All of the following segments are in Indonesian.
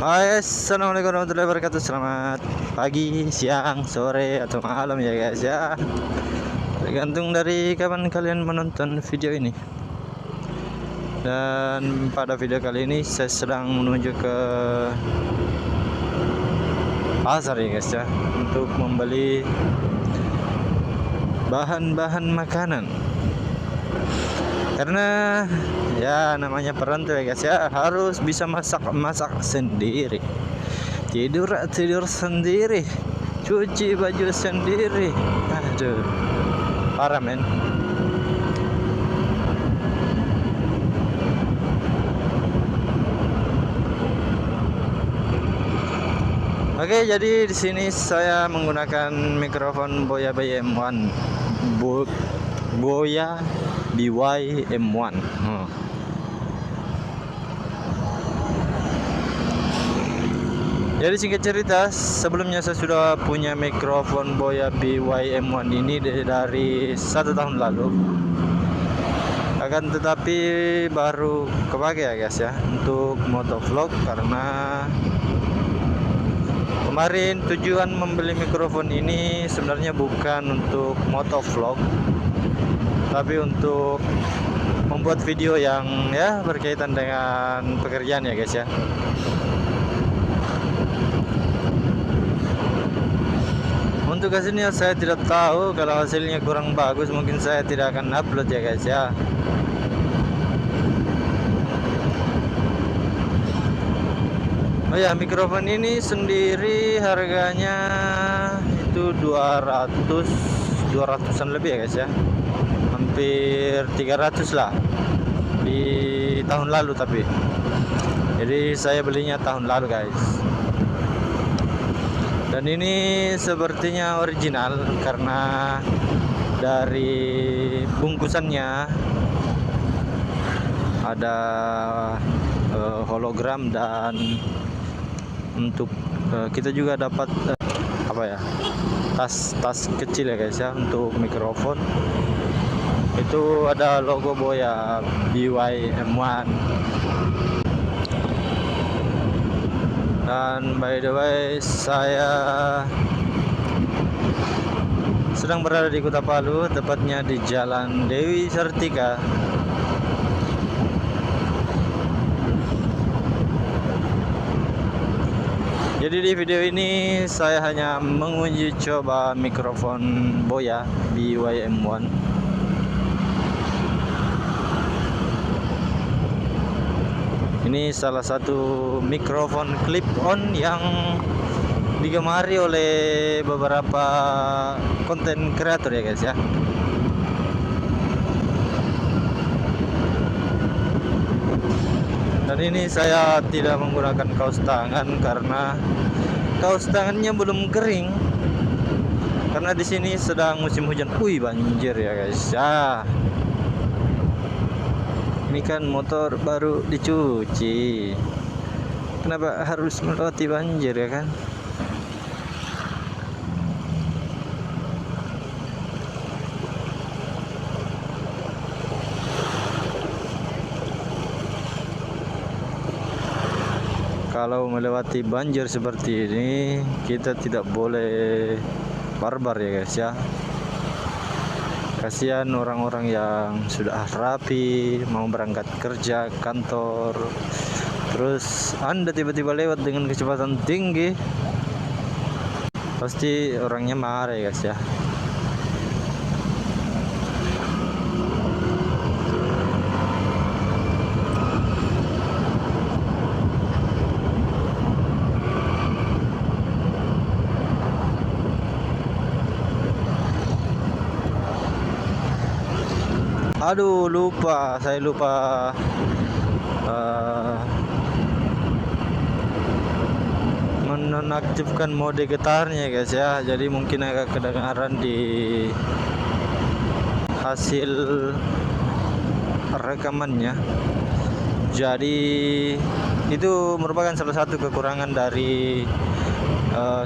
Hai, assalamualaikum warahmatullahi wabarakatuh. Selamat pagi, siang, sore, atau malam ya guys ya. Tergantung dari kapan kalian menonton video ini. Dan pada video kali ini saya sedang menuju ke pasar ya guys ya, untuk membeli bahan-bahan makanan. Karena ya namanya perantau ya guys ya, harus bisa masak sendiri, tidur sendiri, cuci baju sendiri. Aduh, parah men. Oke, jadi di sini saya menggunakan mikrofon Boya BY-M1, Boya BY-M1. Jadi singkat cerita, sebelumnya saya sudah punya mikrofon Boya BY-M1 ini dari 1 tahun lalu. Akan tetapi baru kepake ya guys ya, untuk motovlog. Karena kemarin tujuan membeli mikrofon ini sebenarnya bukan untuk motovlog, tapi untuk membuat video yang ya berkaitan dengan pekerjaan ya guys ya. Untuk hasilnya saya tidak tahu, kalau hasilnya kurang bagus mungkin saya tidak akan upload ya guys ya. Oh ya, mikrofon ini sendiri harganya itu 200-an lebih ya guys ya. Hampir 300 lah di tahun lalu, tapi jadi saya belinya tahun lalu guys. Dan ini sepertinya original karena dari bungkusannya ada hologram, dan untuk kita juga dapat apa ya, tas kecil ya guys ya untuk mikrofon. Itu ada logo Boya BY-M1. Dan by the way, saya sedang berada di Kota Palu, tepatnya di Jalan Dewi Sartika. Jadi di video ini saya hanya menguji coba mikrofon Boya BY-M1. Ini salah satu mikrofon clip-on yang digemari oleh beberapa konten kreator ya guys ya. Dan ini saya tidak menggunakan kaos tangan karena kaos tangannya belum kering. Karena di sini sedang musim hujan. Wih, banjir ya guys ya. Ini kan motor baru dicuci, kenapa harus melewati banjir ya kan? Kalau melewati banjir seperti ini, kita tidak boleh barbar ya guys ya. Kasihan orang-orang yang sudah rapi mau berangkat kerja, kantor, terus Anda tiba-tiba lewat dengan kecepatan tinggi, pasti orangnya marah ya guys ya. Aduh, saya lupa menonaktifkan mode getarnya guys ya. Jadi mungkin agak kedengaran di hasil rekamannya. Jadi itu merupakan salah satu kekurangan dari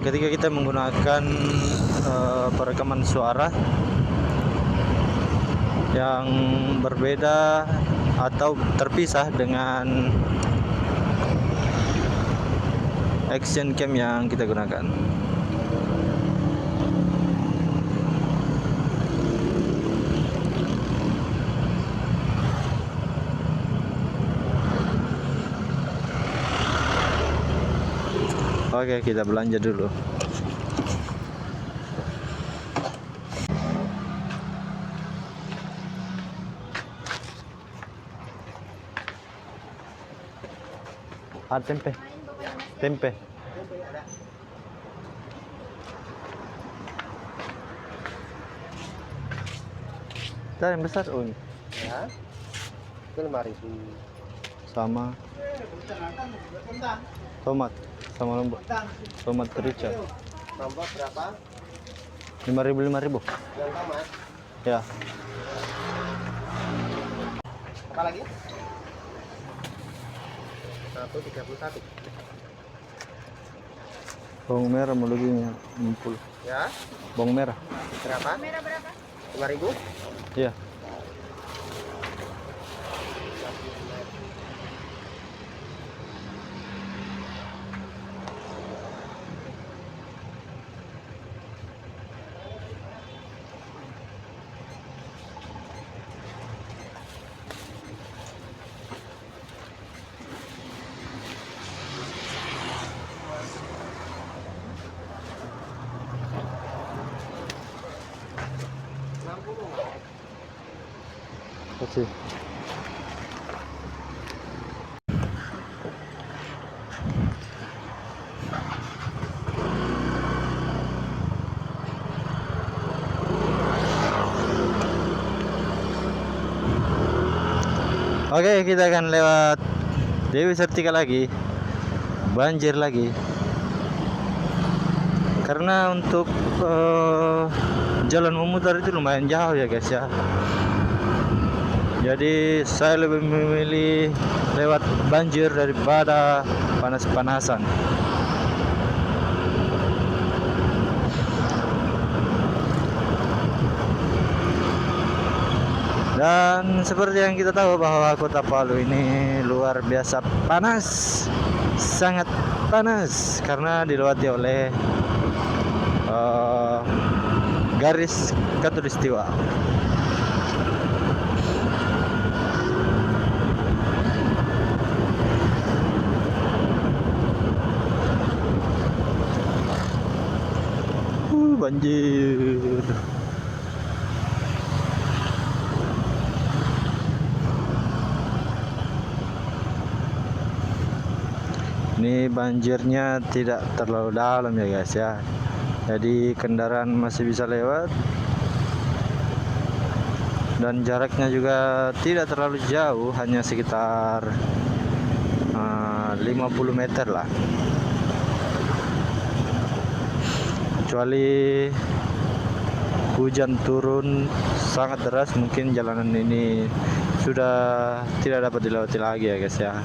ketika kita menggunakan perekaman suara yang berbeda atau terpisah dengan action cam yang kita gunakan. Oke, kita belanja dulu. Ada tempe. Tempe. Yang besar ini. Ya. Itu 5.000. Sama tomat sama lombok. Tomat merica. Lombok berapa? 5.000. Yang tomat. Ya. Apa lagi? 131. Bawang merah mau lebihnya 60. Ya. Bawang merah. Berapa? Merah berapa? 5.000. Iya. Kasih. Oke, kita akan lewat Dewi Sartika lagi. Banjir lagi. Karena untuk jalan memutar itu lumayan jauh ya guys ya. Jadi saya lebih memilih lewat banjir daripada panas-panasan. Dan seperti yang kita tahu bahwa kota Palu ini luar biasa panas, sangat panas karena dilewati oleh garis khatulistiwa. Banjir. Ini banjirnya tidak terlalu dalam ya guys ya. Jadi kendaraan masih bisa lewat. Dan jaraknya juga tidak terlalu jauh, hanya sekitar 50 meter lah. Kecuali hujan turun sangat deras, mungkin jalanan ini sudah tidak dapat dilewati lagi ya guys ya.